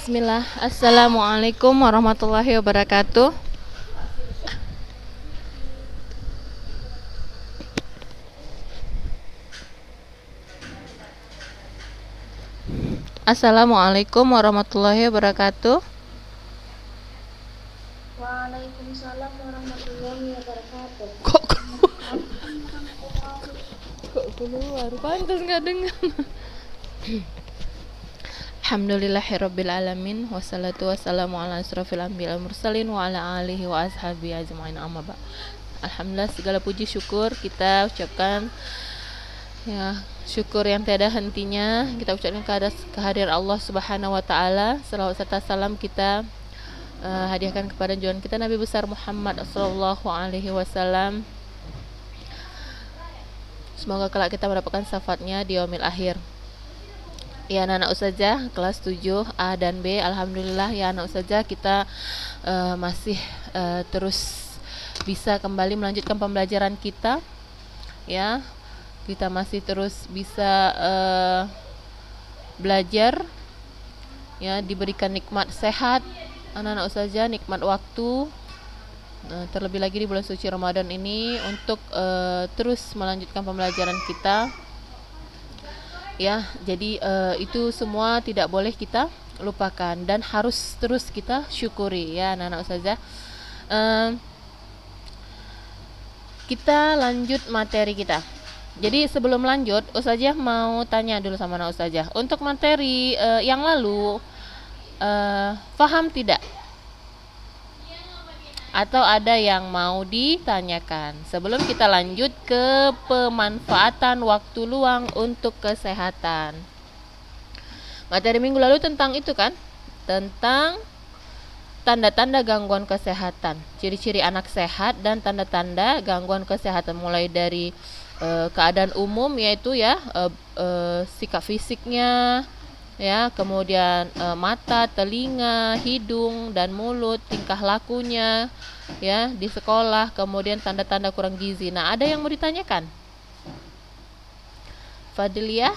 Bismillah. Assalamualaikum warahmatullahi wabarakatuh. Assalamualaikum warahmatullahi wabarakatuh. Waalaikumsalam warahmatullahi wabarakatuh. Kok keluar? Pantas nggak dengar. Alhamdulillahirabbil alamin wassalatu wassalamu ala asrofil anbiya'i wal mursalin wa ala alihi wa ashabihi ajmain amma ba'd. Alhamdulillah, segala puji syukur kita ucapkan, ya, syukur yang tiada hentinya kita ucapkan kehadiran Allah Subhanahu wa taala. Selawat serta salam kita hadiahkan kepada junjungan kita Nabi besar Muhammad sallallahu alaihi wasallam. Semoga kelak kita mendapatkan syafaatnya di yaumil akhir. Ya anak-anak ustazah kelas 7 A dan B, alhamdulillah ya anak ustazah kita masih terus bisa kembali melanjutkan pembelajaran kita. Ya, kita masih terus bisa belajar, ya, diberikan nikmat sehat anak-anak ustazah, nikmat waktu, terlebih lagi di bulan suci Ramadan ini untuk terus melanjutkan pembelajaran kita. Ya, jadi itu semua tidak boleh kita lupakan dan harus terus kita syukuri, ya anak-anak ustazah. Kita lanjut materi kita. Jadi sebelum lanjut, ustazah mau tanya dulu sama anak ustazah. Untuk materi yang lalu paham tidak? Atau ada yang mau ditanyakan sebelum kita lanjut ke pemanfaatan waktu luang untuk kesehatan. Materi minggu lalu tentang itu kan, tentang tanda-tanda gangguan kesehatan, ciri-ciri anak sehat dan tanda-tanda gangguan kesehatan, mulai dari keadaan umum, yaitu ya sikap fisiknya, ya, kemudian mata, telinga, hidung dan mulut, tingkah lakunya, ya, di sekolah, kemudian tanda-tanda kurang gizi. Nah, ada yang mau ditanyakan? Fadliyah,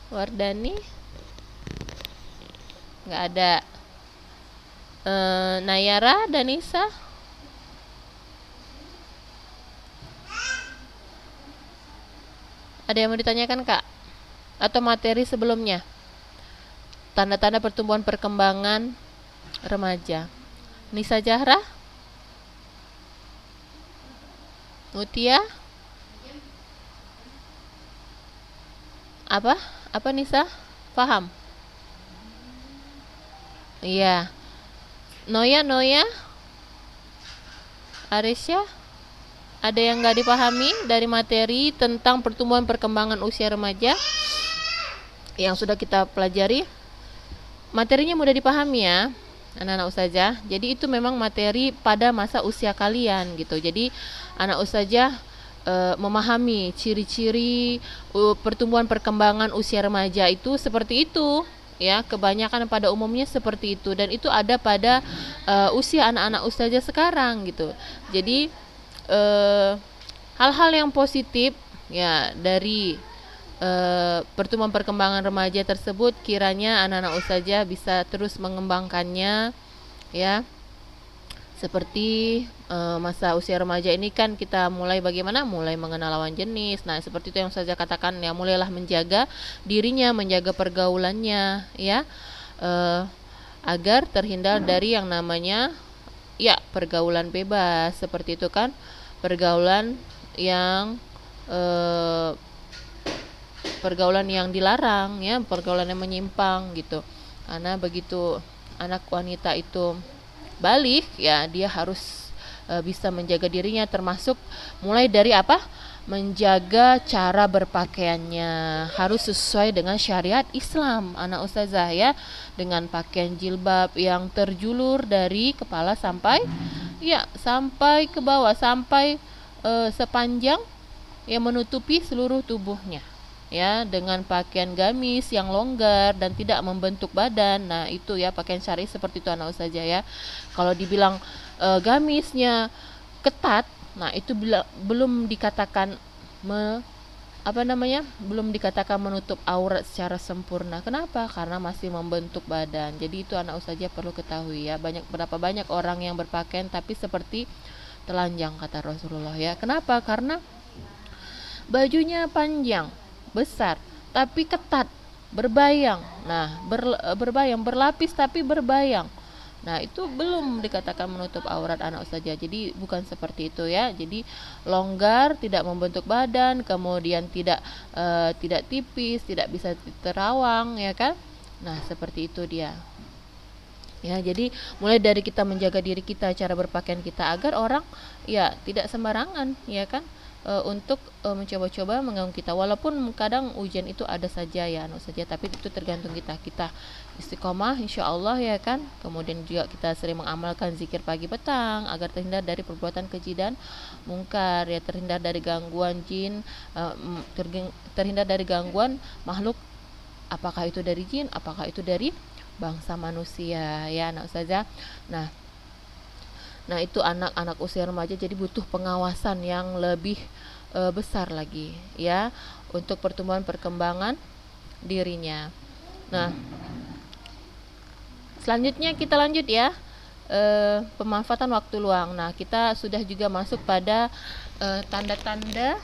Wardani? Nggak ada. Nayara, Danisa? Ada yang mau ditanyakan, Kak? Atau materi sebelumnya? Tanda-tanda pertumbuhan perkembangan remaja. Nisa Jahra? Mutia? Apa? Apa Nisa? Paham? Iya. Noya? Aresya? Ada yang nggak dipahami dari materi tentang pertumbuhan perkembangan usia remaja yang sudah kita pelajari? Materinya mudah dipahami ya anak-anak ustazah. Jadi itu memang materi pada masa usia kalian gitu. Jadi anak ustazah memahami ciri-ciri pertumbuhan perkembangan usia remaja itu seperti itu, ya, kebanyakan pada umumnya seperti itu, dan itu ada pada usia anak-anak ustazah sekarang gitu. Jadi hal-hal yang positif, ya, dari pertumbuhan perkembangan remaja tersebut kiranya anak-anak ustazah bisa terus mengembangkannya, ya. Seperti masa usia remaja ini kan kita mulai bagaimana? Mulai mengenal lawan jenis. Nah, seperti itu yang ustazah katakan, ya, mulailah menjaga dirinya, menjaga pergaulannya, ya, agar terhindar dari yang namanya, ya, pergaulan bebas, seperti itu kan, pergaulan yang dilarang, ya, pergaulan yang menyimpang gitu. Karena begitu anak wanita itu balik, ya, dia harus bisa menjaga dirinya, termasuk mulai dari apa? Menjaga cara berpakaiannya, harus sesuai dengan syariat Islam anak ustazah, ya, dengan pakaian jilbab yang terjulur dari kepala sampai, ya, sampai ke bawah, sampai sepanjang, ya, menutupi seluruh tubuhnya, ya, dengan pakaian gamis yang longgar dan tidak membentuk badan. Nah, itu ya pakaian syar'i seperti itu anak ustazah, ya. Kalau dibilang gamisnya ketat, nah itu belum dikatakan belum dikatakan menutup aurat secara sempurna. Kenapa? Karena masih membentuk badan. Jadi itu anak ustazah perlu ketahui ya. Berapa banyak orang yang berpakaian tapi seperti telanjang kata Rasulullah ya. Kenapa? Karena bajunya panjang, besar, tapi ketat, berbayang. Nah, berbayang, berlapis tapi berbayang. Nah, itu belum dikatakan menutup aurat anak ustazah. Jadi bukan seperti itu ya. Jadi longgar, tidak membentuk badan, kemudian tidak tipis, tidak bisa terawang ya kan? Nah, seperti itu dia. Ya, jadi mulai dari kita menjaga diri kita, cara berpakaian kita agar orang ya tidak sembarangan ya kan untuk mencoba-coba mengganggu kita. Walaupun kadang ujian itu ada saja ya anak saja, tapi itu tergantung kita istiqomah insya Allah ya kan. Kemudian juga kita sering mengamalkan zikir pagi petang agar terhindar dari perbuatan keji dan mungkar ya, terhindar dari gangguan jin, terhindar dari gangguan makhluk, apakah itu dari jin, apakah itu dari bangsa manusia ya anak ustazah. Nah itu anak-anak usia remaja, jadi butuh pengawasan yang lebih besar lagi ya untuk pertumbuhan perkembangan dirinya. Nah selanjutnya kita lanjut ya, pemanfaatan waktu luang. Nah kita sudah juga masuk pada tanda-tanda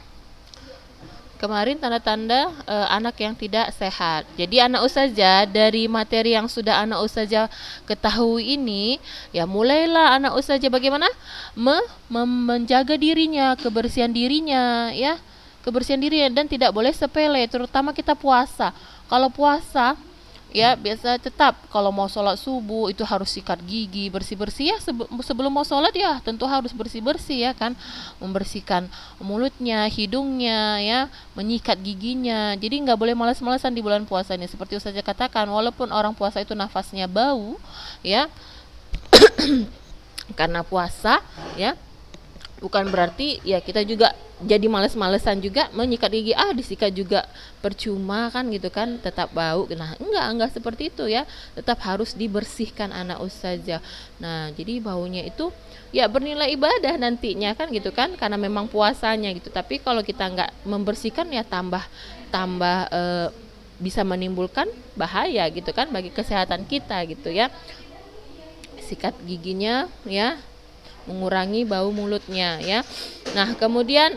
kemarin, tanda-tanda anak yang tidak sehat. Jadi anak ustazah, dari materi yang sudah anak ustazah ketahui ini, ya mulailah anak ustazah bagaimana menjaga dirinya, kebersihan dirinya, ya kebersihan dirinya, dan tidak boleh sepele, terutama kita puasa. Kalau puasa ya biasa tetap kalau mau sholat subuh itu harus sikat gigi, bersih-bersih ya, sebelum mau sholat ya tentu harus bersih-bersih ya kan, membersihkan mulutnya, hidungnya ya, menyikat giginya. Jadi nggak boleh malas-malasan di bulan puasa ini. Seperti Ustazah katakan, walaupun orang puasa itu nafasnya bau ya karena puasa ya, bukan berarti ya kita juga jadi males-malesan juga menyikat gigi, disikat juga percuma kan gitu kan, tetap bau. Nah enggak seperti itu ya, tetap harus dibersihkan anak ustazah. Nah jadi baunya itu ya bernilai ibadah nantinya kan gitu kan, karena memang puasanya gitu. Tapi kalau kita enggak membersihkan ya tambah bisa menimbulkan bahaya gitu kan bagi kesehatan kita gitu ya. Sikat giginya ya, mengurangi bau mulutnya ya. Nah kemudian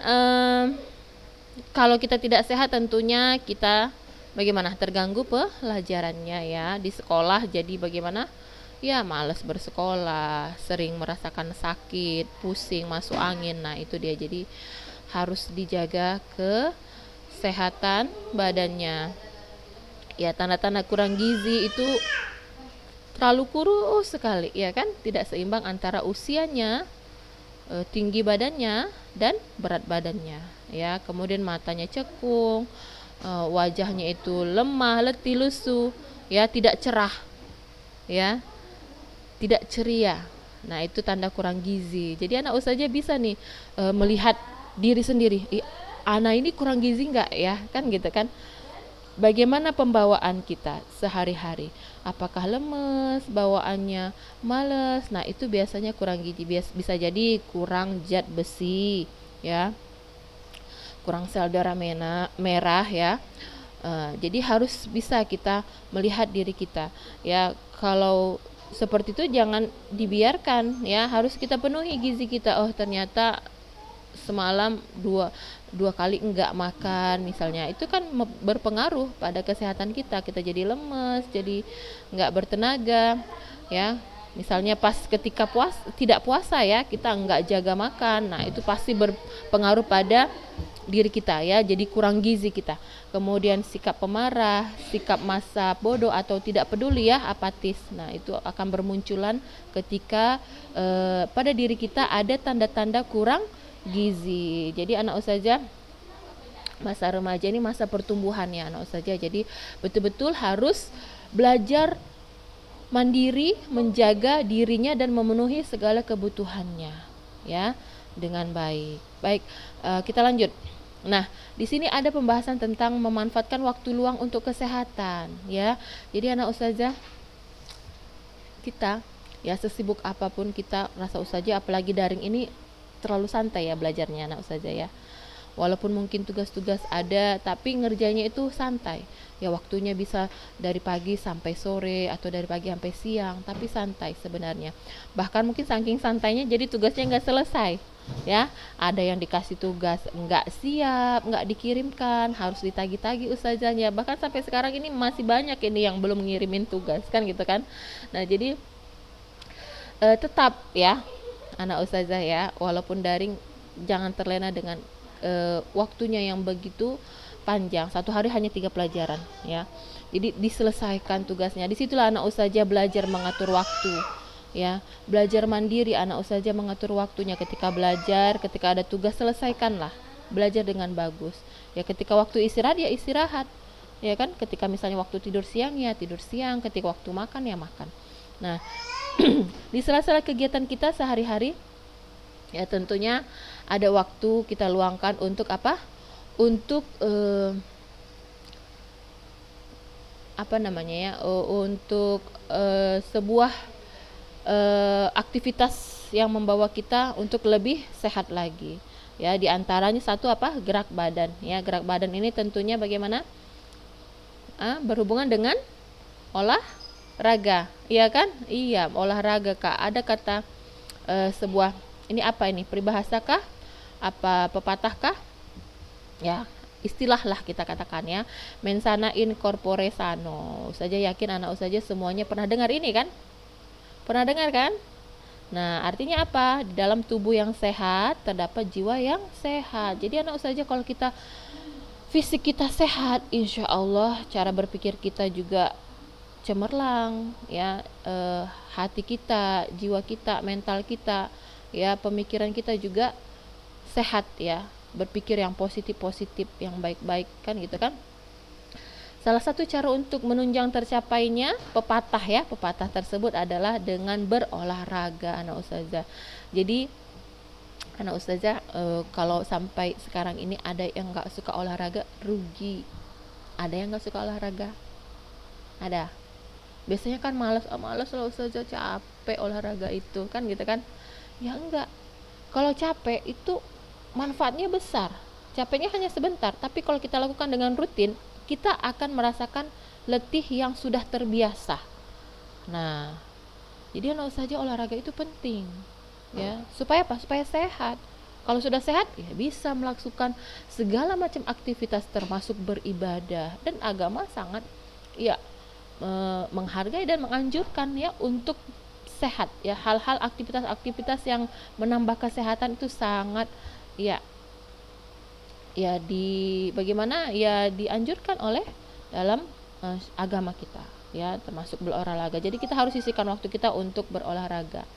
kalau kita tidak sehat tentunya kita bagaimana, terganggu pelajarannya ya di sekolah. Jadi bagaimana ya, malas bersekolah, sering merasakan sakit, pusing, masuk angin. Nah itu dia, jadi harus dijaga kesehatan badannya ya. Tanda-tanda kurang gizi itu terlalu kurus sekali ya kan, tidak seimbang antara usianya, tinggi badannya dan berat badannya ya. Kemudian matanya cekung, wajahnya itu lemah, letih, lesu ya, tidak cerah ya, tidak ceria. Nah itu tanda kurang gizi. Jadi anak ustazah bisa nih melihat diri sendiri, anak ini kurang gizi enggak ya kan gitu kan. Bagaimana pembawaan kita sehari-hari, apakah lemes, bawaannya males. Nah itu biasanya kurang gizi, bisa jadi kurang zat besi ya, kurang sel darah merah ya. Jadi harus bisa kita melihat diri kita ya. Kalau seperti itu jangan dibiarkan ya, harus kita penuhi gizi kita. Oh ternyata semalam dua kali enggak makan misalnya, itu kan berpengaruh pada kesehatan kita. Kita jadi lemes, jadi enggak bertenaga ya. Misalnya pas ketika tidak puasa ya, kita enggak jaga makan, nah itu pasti berpengaruh pada diri kita ya, jadi kurang gizi kita. Kemudian sikap pemarah, sikap masa bodoh atau tidak peduli ya, apatis. Nah itu akan bermunculan ketika pada diri kita ada tanda-tanda kurang gizi. Jadi anak ustazah, masa remaja ini masa pertumbuhannya anak ustazah, jadi betul-betul harus belajar mandiri, menjaga dirinya dan memenuhi segala kebutuhannya ya dengan baik. Baik, kita lanjut. Nah di sini ada pembahasan tentang memanfaatkan waktu luang untuk kesehatan ya. Jadi anak ustazah, kita ya sesibuk apapun kita rasa ustazah, apalagi daring ini terlalu santai ya belajarnya anak ustazah ya. Walaupun mungkin tugas-tugas ada, tapi ngerjainnya itu santai. Ya waktunya bisa dari pagi sampai sore atau dari pagi sampai siang, tapi santai sebenarnya. Bahkan mungkin saking santainya jadi tugasnya nggak selesai. Ya, ada yang dikasih tugas nggak siap, nggak dikirimkan, harus ditagi-tagi ustazahnya. Bahkan sampai sekarang ini masih banyak ini yang belum ngirimin tugas kan gitu kan. Nah, jadi tetap ya anak ustazah ya, walaupun daring jangan terlena dengan waktunya yang begitu panjang. Satu hari hanya 3 pelajaran ya. Jadi diselesaikan tugasnya. Disitulah anak ustazah belajar mengatur waktu ya, belajar mandiri. Anak ustazah mengatur waktunya, ketika belajar, ketika ada tugas selesaikanlah, belajar dengan bagus ya. Ketika waktu istirahat ya istirahat ya kan, ketika misalnya waktu tidur siang ya tidur siang, ketika waktu makan ya makan. Nah, di sela-sela kegiatan kita sehari-hari ya tentunya ada waktu kita luangkan untuk apa? Untuk apa namanya ya? Untuk sebuah aktivitas yang membawa kita untuk lebih sehat lagi. Ya, di antaranya satu apa? Gerak badan. Ya, gerak badan ini tentunya bagaimana? Berhubungan dengan olahraga, iya kan? Iya, olahraga Kak. Ada kata sebuah, ini apa ini? Peribahasa kah? Apa pepatah kah? Ya, istilah lah kita katakan ya. Mensana in corpore sano. Saja yakin anak saja semuanya pernah dengar ini kan? Pernah dengar kan? Nah, artinya apa? Di dalam tubuh yang sehat terdapat jiwa yang sehat. Jadi anak saja kalau kita fisik kita sehat, insya Allah cara berpikir kita juga cemerlang ya, hati kita, jiwa kita, mental kita ya, pemikiran kita juga sehat ya, berpikir yang positif-positif, yang baik-baik kan gitu kan. Salah satu cara untuk menunjang tercapainya pepatah ya, pepatah tersebut adalah dengan berolahraga anak ustazah. Jadi anak ustazah kalau sampai sekarang ini ada yang nggak suka olahraga, rugi. Ada yang nggak suka olahraga? Ada. Biasanya kan malas lah ustazah, capek olahraga itu kan gitu kan. Ya enggak, kalau capek itu manfaatnya besar. Capeknya hanya sebentar, tapi kalau kita lakukan dengan rutin, kita akan merasakan letih yang sudah terbiasa. Nah, jadi anak saja olahraga itu penting ya, supaya apa? Supaya sehat. Kalau sudah sehat ya bisa melakukan segala macam aktivitas termasuk beribadah, dan agama sangat ya menghargai dan menganjurkan ya untuk sehat ya. Hal-hal aktivitas-aktivitas yang menambah kesehatan itu sangat ya bagaimana ya dianjurkan oleh dalam agama kita ya, termasuk berolahraga. Jadi kita harus sisihkan waktu kita untuk berolahraga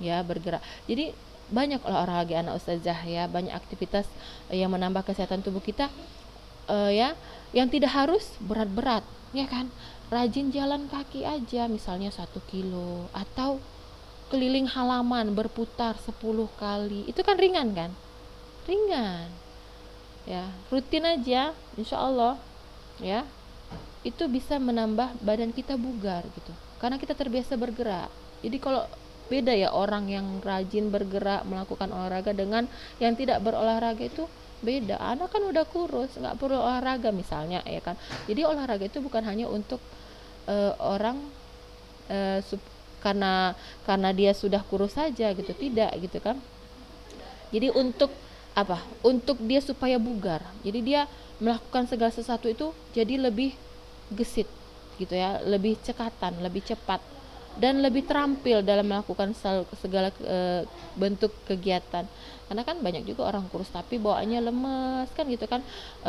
ya, bergerak. Jadi banyak olahraga anak ustazah ya, banyak aktivitas yang menambah kesehatan tubuh kita ya, yang tidak harus berat-berat ya kan. Rajin jalan kaki aja misalnya 1 kilo, atau keliling halaman berputar 10 kali, itu kan ringan kan, ringan ya, rutin aja insya Allah ya, itu bisa menambah badan kita bugar gitu, karena kita terbiasa bergerak. Jadi kalau beda ya, orang yang rajin bergerak melakukan olahraga dengan yang tidak berolahraga itu beda. Anak kan udah kurus, nggak perlu olahraga misalnya ya kan. Jadi olahraga itu bukan hanya untuk orang karena dia sudah kurus saja gitu, tidak gitu kan. Jadi untuk apa? Untuk dia supaya bugar. Jadi dia melakukan segala sesuatu itu jadi lebih gesit gitu ya, lebih cekatan, lebih cepat, dan lebih terampil dalam melakukan segala bentuk kegiatan. Karena kan banyak juga orang kurus tapi bawaannya lemes kan gitu kan,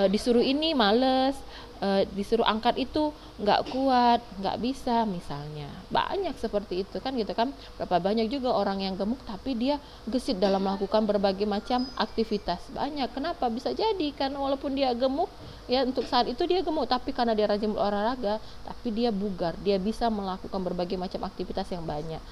disuruh ini males, disuruh angkat itu nggak kuat, nggak bisa misalnya. Banyak seperti itu kan gitu kan. Berapa banyak juga orang yang gemuk tapi dia gesit dalam melakukan berbagai macam aktivitas. Banyak. Kenapa? Bisa jadi kan walaupun dia gemuk ya, untuk saat itu dia gemuk, tapi karena dia rajin berolahraga tapi dia bugar, dia bisa melakukan berbagai macam aktivitas yang banyak.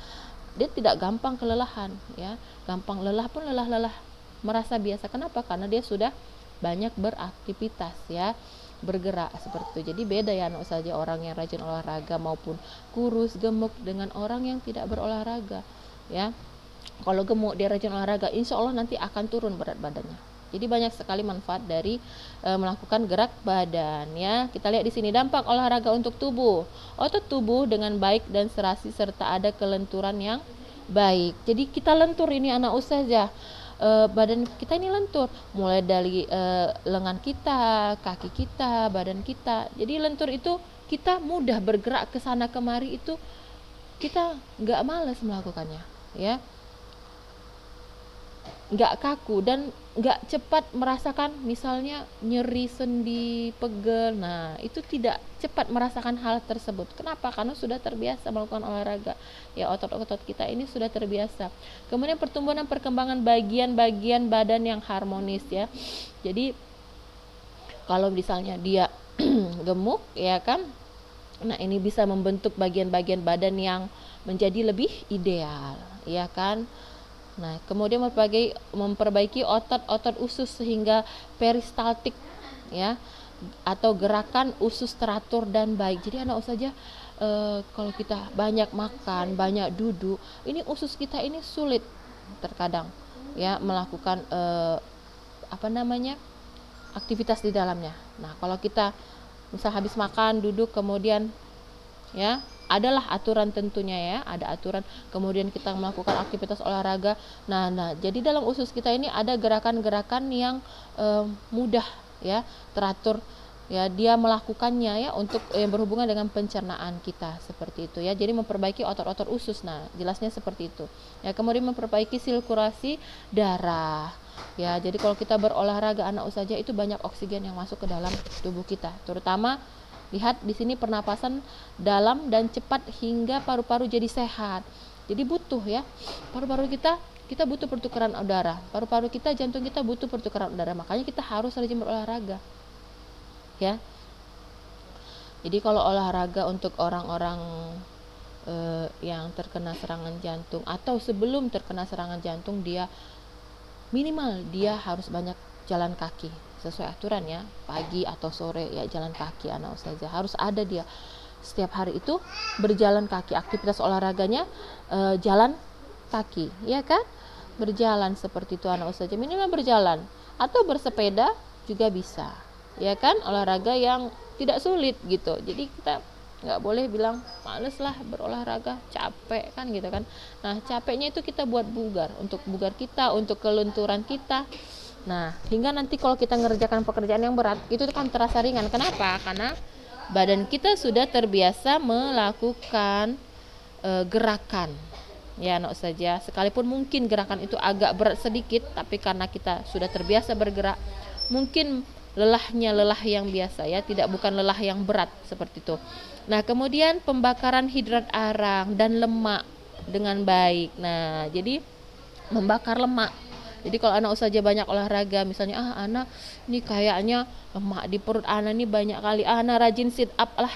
Dia tidak gampang kelelahan ya, gampang lelah pun lelah merasa biasa. Kenapa? Karena dia sudah banyak beraktivitas ya, bergerak seperti itu. Jadi beda ya anak saja, orang yang rajin olahraga maupun kurus gemuk dengan orang yang tidak berolahraga ya. Kalau gemuk dia rajin olahraga, insya Allah nanti akan turun berat badannya Jadi banyak sekali manfaat dari melakukan gerak badan ya. Kita lihat di sini dampak olahraga untuk tubuh. Otot tubuh dengan baik dan serasi serta ada kelenturan yang baik. Jadi kita lentur ini anak ustazah. Badan kita ini lentur mulai dari lengan kita, kaki kita, badan kita. Jadi lentur itu kita mudah bergerak ke sana kemari, itu kita nggak malas melakukannya ya, nggak kaku dan nggak cepat merasakan misalnya nyeri sendi, pegel. Nah itu tidak cepat merasakan hal tersebut. Kenapa? Karena sudah terbiasa melakukan olahraga ya, otot-otot kita ini sudah terbiasa. Kemudian pertumbuhan dan perkembangan bagian-bagian badan yang harmonis ya. Jadi kalau misalnya dia gemuk ya kan, nah ini bisa membentuk bagian-bagian badan yang menjadi lebih ideal ya kan. Nah, kemudian memperbaiki otot-otot usus sehingga peristaltik ya, atau gerakan usus teratur dan baik. Jadi anak saja kalau kita banyak makan, banyak duduk, ini usus kita ini sulit terkadang ya melakukan aktivitas di dalamnya. Nah, kalau kita misal habis makan, duduk, kemudian ya adalah aturan tentunya ya, ada aturan, kemudian kita melakukan aktivitas olahraga. Nah jadi dalam usus kita ini ada gerakan-gerakan yang mudah ya, teratur ya, dia melakukannya ya untuk yang berhubungan dengan pencernaan kita seperti itu ya. Jadi memperbaiki otot-otot usus. Nah jelasnya seperti itu ya. Kemudian memperbaiki sirkulasi darah ya. Jadi kalau kita berolahraga anak usaha itu banyak oksigen yang masuk ke dalam tubuh kita, terutama lihat di sini pernapasan dalam dan cepat hingga paru-paru jadi sehat. Jadi butuh ya, paru-paru kita butuh pertukaran udara. Paru-paru kita, jantung kita butuh pertukaran udara. Makanya kita harus rajin berolahraga. Ya. Jadi kalau olahraga untuk orang-orang yang terkena serangan jantung atau sebelum terkena serangan jantung, dia minimal dia harus banyak jalan kaki sesuai aturan ya, pagi atau sore ya jalan kaki anak ustazah, harus ada dia setiap hari itu berjalan kaki, aktivitas olahraganya jalan kaki ya kan, berjalan seperti itu anak ustazah, minimal berjalan atau bersepeda juga bisa ya kan, olahraga yang tidak sulit gitu. Jadi kita nggak boleh bilang males lah berolahraga, capek kan gitu kan. Nah capeknya itu kita buat bugar, untuk bugar kita, untuk kelenturan kita. Nah hingga nanti kalau kita ngerjakan pekerjaan yang berat itu kan terasa ringan. Kenapa? Karena badan kita sudah terbiasa melakukan gerakan ya anak saja. Sekalipun mungkin gerakan itu agak berat sedikit, tapi karena kita sudah terbiasa bergerak, mungkin lelahnya lelah yang biasa ya, bukan lelah yang berat seperti itu. Nah kemudian pembakaran hidrat arang dan lemak dengan baik. Nah jadi membakar lemak. Jadi kalau anak usaha banyak olahraga, misalnya anak ini kayaknya lemak di perut anak ini banyak kali, anak rajin sit up lah,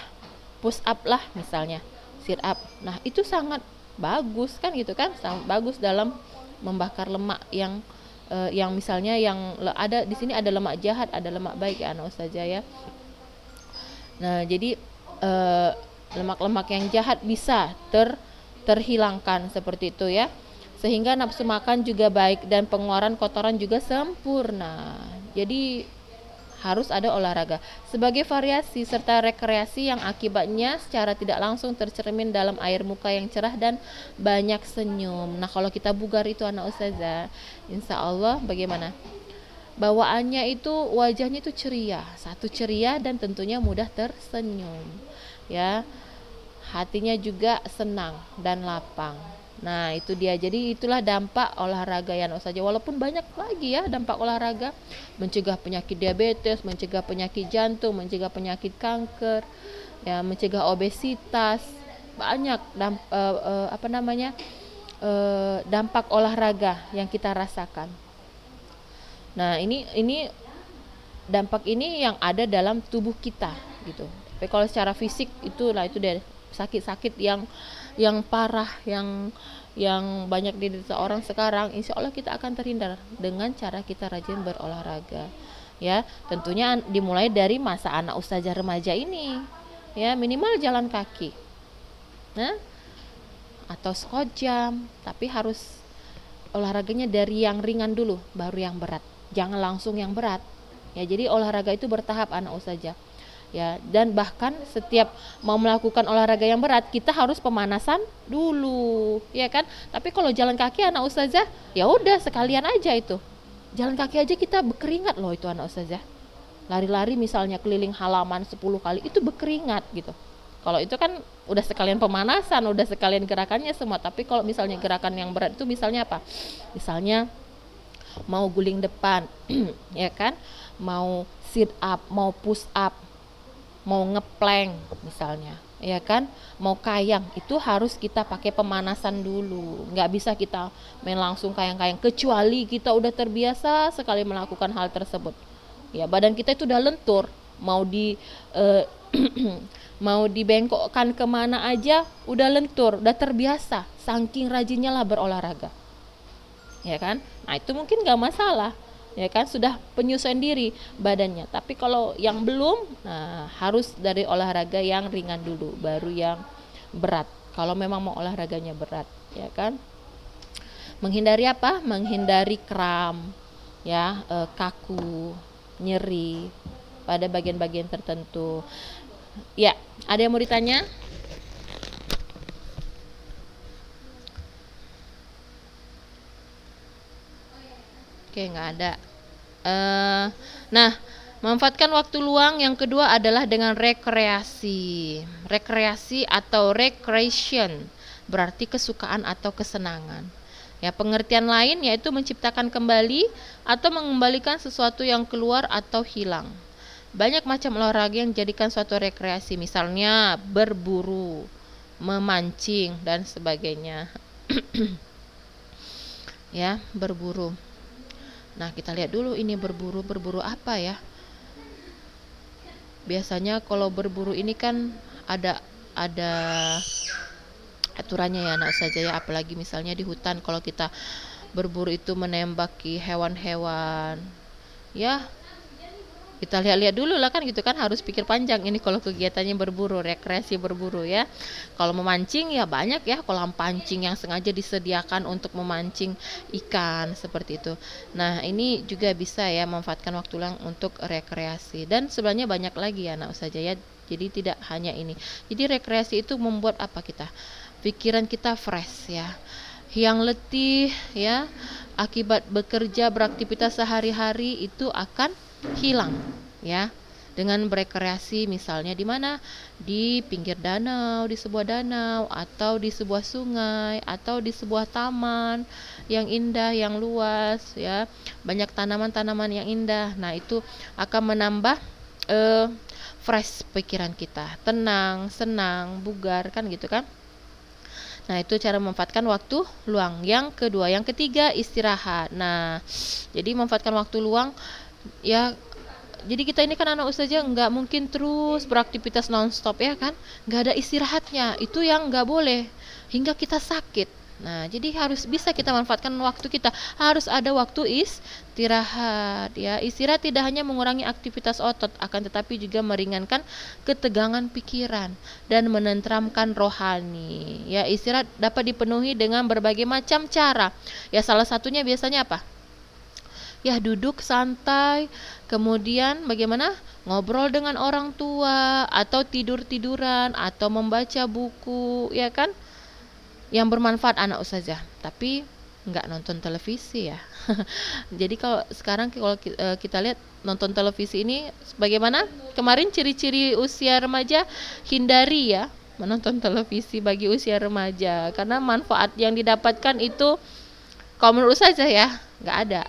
push up lah misalnya, sit up. Nah itu sangat bagus kan gitu kan, sangat bagus dalam membakar lemak yang misalnya yang ada di sini, ada lemak jahat, ada lemak baik ya anak ustazah ya. Nah jadi lemak-lemak yang jahat bisa terhilangkan seperti itu ya, sehingga nafsu makan juga baik dan pengeluaran kotoran juga sempurna. Jadi harus ada olahraga sebagai variasi serta rekreasi yang akibatnya secara tidak langsung tercermin dalam air muka yang cerah dan banyak senyum. Nah kalau kita bugar itu anak ustazah, insya Allah bagaimana? Bawaannya itu wajahnya itu ceria, satu ceria dan tentunya mudah tersenyum ya. Hatinya juga senang dan lapang. Nah itu dia, jadi itulah dampak olahraga ya anak saja. Walaupun banyak lagi ya dampak olahraga, mencegah penyakit diabetes, mencegah penyakit jantung, mencegah penyakit kanker ya, mencegah obesitas, banyak dampak olahraga yang kita rasakan. Nah ini dampak ini yang ada dalam tubuh kita gitu. Tapi kalau secara fisik itu dari sakit-sakit yang parah, yang banyak diderita orang sekarang, insya Allah kita akan terhindar dengan cara kita rajin berolahraga ya. Tentunya dimulai dari masa anak ustazah remaja ini ya, minimal jalan kaki atau squat jam, tapi harus olahraganya dari yang ringan dulu baru yang berat jangan langsung yang berat. Ya, jadi olahraga itu bertahap anak ustazah. Ya, dan bahkan setiap mau melakukan olahraga yang berat kita harus pemanasan dulu, ya kan? Tapi kalau jalan kaki anak ustazah, ya udah sekalian aja itu. Jalan kaki aja kita berkeringat loh itu anak ustazah. Lari-lari misalnya keliling halaman 10 kali itu berkeringat gitu. Kalau itu kan udah sekalian pemanasan, udah sekalian gerakannya semua. Tapi kalau misalnya gerakan yang berat itu misalnya apa? Misalnya mau guling depan, ya kan? Mau sit up, mau push up, mau ngeplank misalnya, ya kan, mau kayang, itu harus kita pakai pemanasan dulu. Nggak bisa kita main langsung kayang-kayang kecuali kita udah terbiasa sekali melakukan hal tersebut. Ya, badan kita itu udah lentur, mau di mau dibengkokkan kemana aja udah lentur, udah terbiasa, saking rajinnya lah berolahraga, ya kan. Nah itu mungkin nggak masalah, ya kan, sudah penyesuaian diri badannya. Tapi kalau yang belum, nah harus dari olahraga yang ringan dulu baru yang berat kalau memang mau olahraganya berat, ya kan. Menghindari apa? Menghindari kram, ya, kaku, nyeri pada bagian-bagian tertentu. Ya, ada yang mau ditanya? Oke, nggak ada. Nah, manfaatkan waktu luang yang kedua adalah dengan rekreasi. Rekreasi atau recreation berarti kesukaan atau kesenangan. Ya, pengertian lain yaitu menciptakan kembali atau mengembalikan sesuatu yang keluar atau hilang. Banyak macam olahraga yang dijadikan suatu rekreasi, misalnya berburu, memancing dan sebagainya. Ya, berburu. Nah, kita lihat dulu ini berburu apa ya? Biasanya kalau berburu ini kan ada aturannya ya anak saja ya, apalagi misalnya di hutan kalau kita berburu itu menembaki hewan-hewan. Ya, kita lihat-lihat dulu lah kan gitu kan, harus pikir panjang ini kalau kegiatannya berburu, rekreasi berburu ya. Kalau memancing ya banyak ya kolam pancing yang sengaja disediakan untuk memancing ikan seperti itu. Nah, ini juga bisa ya manfaatkan waktu luang untuk rekreasi, dan sebenarnya banyak lagi ya anak saja ya. Jadi tidak hanya ini. Jadi rekreasi itu membuat apa kita? Pikiran kita fresh ya. Yang letih ya akibat bekerja beraktivitas sehari-hari itu akan hilang ya dengan berekreasi, misalnya di mana, di pinggir danau, di sebuah danau, atau di sebuah sungai, atau di sebuah taman yang indah, yang luas ya, banyak tanaman-tanaman yang indah. Nah itu akan menambah fresh pikiran kita, tenang, senang, bugar kan gitu kan. Nah, itu cara memanfaatkan waktu luang. Yang kedua, yang ketiga istirahat. Nah, jadi memanfaatkan waktu luang ya, jadi kita ini kan anak ustazah nggak mungkin terus beraktivitas nonstop ya kan, nggak ada istirahatnya, itu yang nggak boleh hingga kita sakit. Nah, jadi harus bisa kita manfaatkan waktu kita, harus ada waktu istirahat ya. Istirahat tidak hanya mengurangi aktivitas otot, akan tetapi juga meringankan ketegangan pikiran dan menenteramkan rohani ya. Istirahat dapat dipenuhi dengan berbagai macam cara ya, salah satunya biasanya apa ya, duduk santai, kemudian bagaimana ngobrol dengan orang tua, atau tidur-tiduran, atau membaca buku ya kan, yang bermanfaat anak ustazah. Tapi nggak nonton televisi ya. Jadi kalau sekarang kalau kita lihat nonton televisi ini bagaimana, kemarin ciri-ciri usia remaja, hindari ya menonton televisi bagi usia remaja, karena manfaat yang didapatkan itu kalau menurut ustazah ya nggak ada,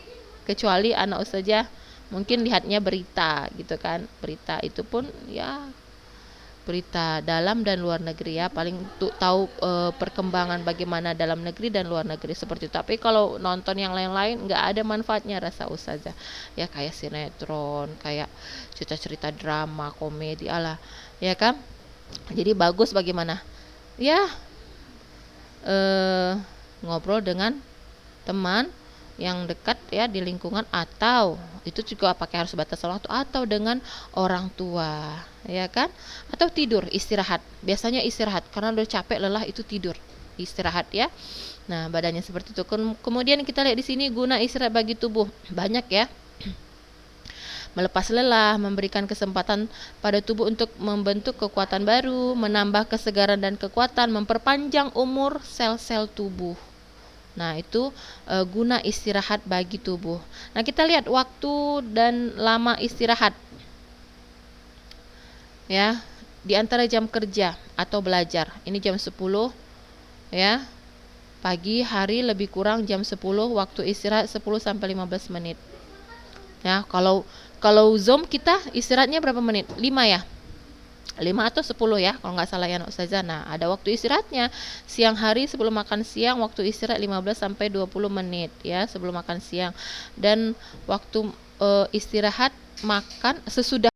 kecuali anak ustazah mungkin lihatnya berita gitu kan, berita itu pun ya berita dalam dan luar negeri ya, paling untuk tahu perkembangan bagaimana dalam negeri dan luar negeri seperti itu. Tapi kalau nonton yang lain-lain nggak ada manfaatnya rasa ustazah ya, kayak sinetron, kayak cerita-cerita drama, komedi ala ya kan. Jadi bagus bagaimana ya ngobrol dengan teman yang dekat ya di lingkungan, atau itu juga pakai harus batas waktu, atau dengan orang tua ya kan, atau tidur, istirahat. Biasanya istirahat karena udah capek lelah itu tidur, istirahat ya. Nah, badannya seperti itu. Kemudian kita lihat di sini guna istirahat bagi tubuh. Banyak ya. melepas lelah, memberikan kesempatan pada tubuh untuk membentuk kekuatan baru, menambah kesegaran dan kekuatan, memperpanjang umur sel-sel tubuh. Nah, itu guna istirahat bagi tubuh. Nah, kita lihat waktu dan lama istirahat. Ya, di antara jam kerja atau belajar. Ini jam 10 ya. Pagi hari lebih kurang jam 10, waktu istirahat 10 sampai 15 menit. Ya, kalau Zoom kita istirahatnya berapa menit? 5 ya? 5 atau 10 ya, kalau nggak salah ya Ustazah. Nah, ada waktu istirahatnya. Siang hari sebelum makan siang, waktu istirahat 15 sampai 20 menit ya, sebelum makan siang. Dan waktu istirahat makan sesudah